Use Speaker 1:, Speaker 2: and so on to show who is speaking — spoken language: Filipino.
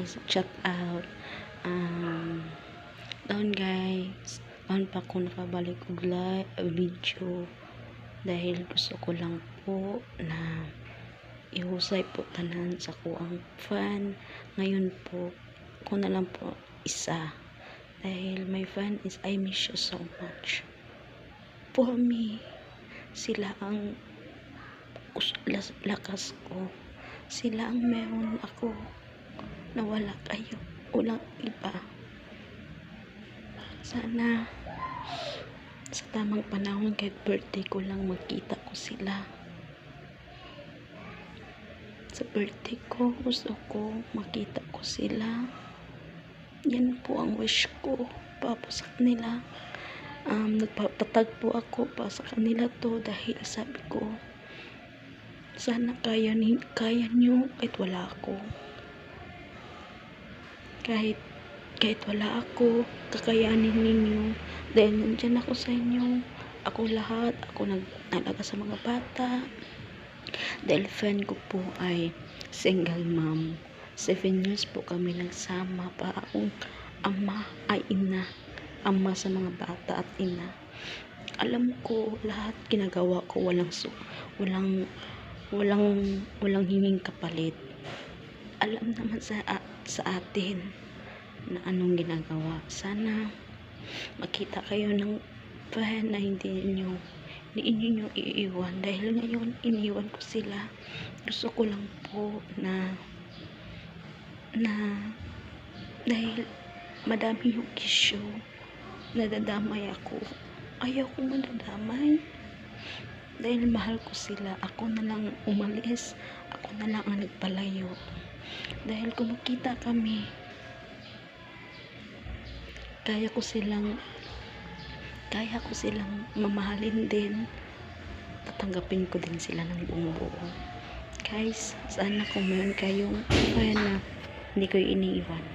Speaker 1: guys, shout out. Doon guys, doon pa ako nakabalik og live video dahil gusto ko lang po na ihusay po tanan sa kuang fan. Ngayon po ko na lang po isa dahil my fan is I miss you so much. For me, sila ang lakas ko, sila ang meron ako na wala kayo, walang iba. Sana sa tamang panahon kahit birthday ko lang magkita ko sila. Sa birthday ko gusto ko makita ko sila. Yan po ang wish ko para sa kanila. Nagpapatagpo ako para sa kanila to dahil sabi ko sana kaya nyo kahit wala ako. Kahit wala ako, kakayanin ninyo dahil nandyan ako sa inyo. Ako lahat, ako nag-alaga sa mga bata dahil fan ko po ay single mom. 7 years po kami nagsama para akong ama sa mga bata at ina. Alam ko lahat ginagawa ko, walang hinging kapalit. Alam naman sa atin na anong ginagawa. Sana makita kayo ng fan na hindi nyo iiwan dahil ngayon iniwan ko sila. Gusto ko lang po na dahil madami yung issue, nadadamay ako. Ayaw ko madadamay dahil mahal ko sila. Ako na lang umalis, ako na lang ang nagpalayo dahil kung magkita kami, kaya ko silang mamahalin din, tatanggapin ko din sila ng buong buo. Guys, sana kung meron kayong fan na hindi ko iniiwan.